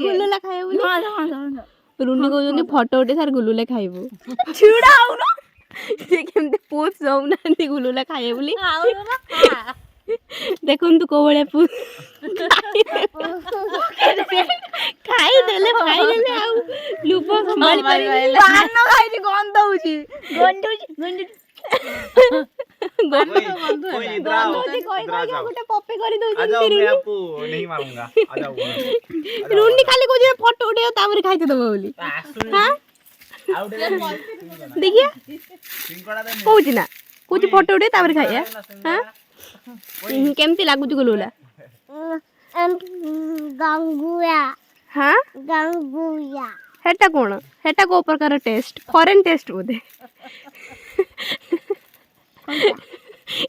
ଗୁଲୁଲା ଖାଇବ ବୋଲି ରୁନି କହୁଛନ୍ତି ଫଟୋ ଉଠେ ସାର୍ ଗୁଲୁଲା ଖାଇବୁ ଛିଡ଼ା ହଉନ ସେ କେମିତି ପୁଷ ଯାଉନାହାନ୍ତି ଗୁଲୁଲା ଖାଇବେ ବୋଲି ଦେଖନ୍ତୁ କୋଉ ଭଳିଆ ପୁଷ ଖାଇଦେଲେ ଆଉ ଲୁଭ ସମ୍ଭାଳି ପାରିବେନି ପାନ ଖାଇଛି ଗନ୍ଧ ହଉଛି ଗୋଟେ ପପି କରି ଦଉଛନ୍ତି ରୁନି ଖାଲି କହୁଛି ଫଟୋ ଉଠେଇବ ତାପରେ ଖାଇତେ ଦବ ବୋଲି ଦେଖିଆ କହୁଛି ନା କହୁଛି ଫଟୋ ଉଠେଇ ତାପରେ ଖାଇବା କେମିତି ଲାଗୁଛି ଗୁଲୁଲା ହେଟା କଣ ହେଟା କୋଉ ପ୍ରକାର ଟେଷ୍ଟ ଫରେନ୍ ଟେଷ୍ଟ ବୋଧେ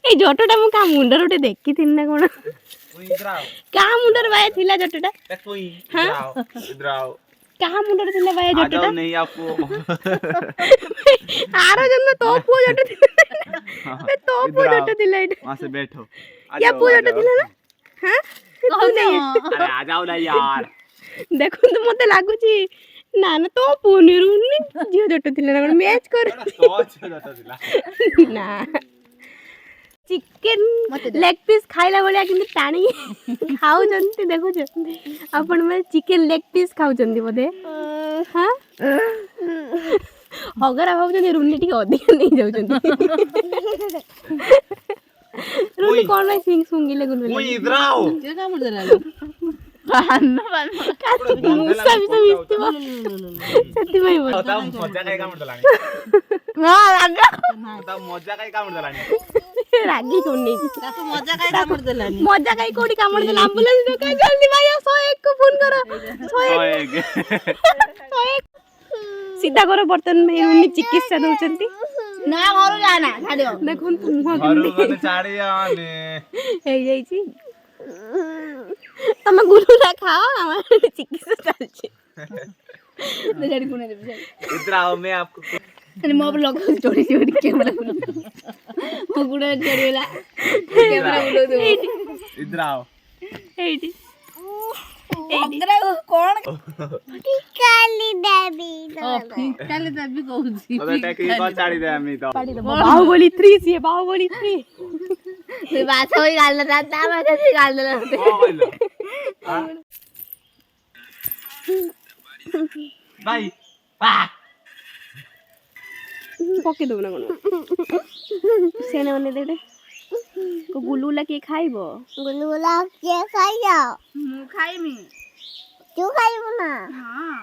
ଏଇ ଜଟଟା ମୁଁ କା ମୁଣ୍ଡରେ ଗୋଟେ ଦେଖିଥିଲି ନା କଣ କା ମୁଣ୍ଡରେ ବାୟା ଥିଲା ଜଟଟା କାହା ମୁଣ୍ଡରେ ଥିଲା ବାୟା ଜଟଟା ଆର ଜନ୍ମ ତୋ ପୁଅ ଜଟ ଥିଲା ତୋ ପୁଅ ଜଟ ଥିଲା ଏଇଟା या ପୁଅ ଜଟ ଥିଲା ନା ଦେଖନ୍ତୁ ମତେ ଲାଗୁଛି ନା ନା ତୋ ପୁଅ ନିରୁନି ଝିଅ ଜଟ ଥିଲା ନା କଣ ମ୍ୟାଚ୍ କର ନା ଚିକେନ ଲେଗ ପିସ୍ ଖାଇଲା ଭଳିଆ କିନ୍ତୁ ଟାଣି ଖାଉଛନ୍ତି ଦେଖୁଛ ଆପଣ ମାନେ ଚିକେନ ଲେଗ ପିସ୍ ଖାଉଛନ୍ତି ବୋଧେ ହଗରା ଭାବୁଛନ୍ତି ରୁନି ଟିକେ ଅଧିକ ନେଇଯାଉଛନ୍ତି ରୁନି କଣ ପାଇଁ ସିଂ ସୁଙ୍ଗିଲେ ଗୁଲୁଲା ମୂଷା ବି ମିଶିଥିବ ସେଥିପାଇଁ ରାଗି ଶୁଣି ମଜା କାଇଁ କୋଉଠି କାମୁଡ଼ି ଦେଲା ଆମ୍ବୁଲାନ୍ସ ଦରକାର ଜଲ୍ଦି ଭାଇ 101 କୁ ଫୋନ କର 101 सीधा घर बर्तन में उन्नी चिकित्सा दउचंती ना घर जाना छाडियो देखुन मुह केमती छाडी आने हे जाई छी तमे गुलुला खाओ हमार चिकित्सा चलछे ले जाडी कोने देबे इधर आओ मैं आपको अरे मोब लोग जोड़ी जोड़ी कैमरा मो गुडा चढ़ेला कैमरा बोलो दो इधर आओ एडी अगरा कोन फिकाली देबी कहूची टैकी को छाडी दे आमी तो बाहुबली 3 से बाहुबली 3 ते बात होई गाल ना ता बात से गाल ना भाई पा पके दो ना कोन सेने मने दे को गुलुला के खाइबो गुलुला के खाइयो मु खाइमी तू खाइबो ना हां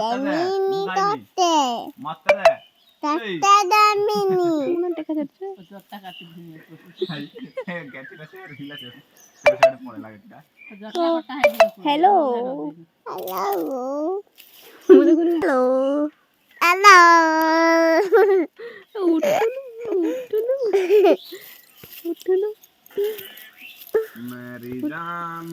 दामिनी तते मतले तते दामिनी मन टेका जट्टे जट्टा काटी दिनी गैटिला से हिला से साइड पड़े लागेटा जट्टा कटा है हेलो हेलो मुझे गुरु हेलो हेलो उठो मेरी जान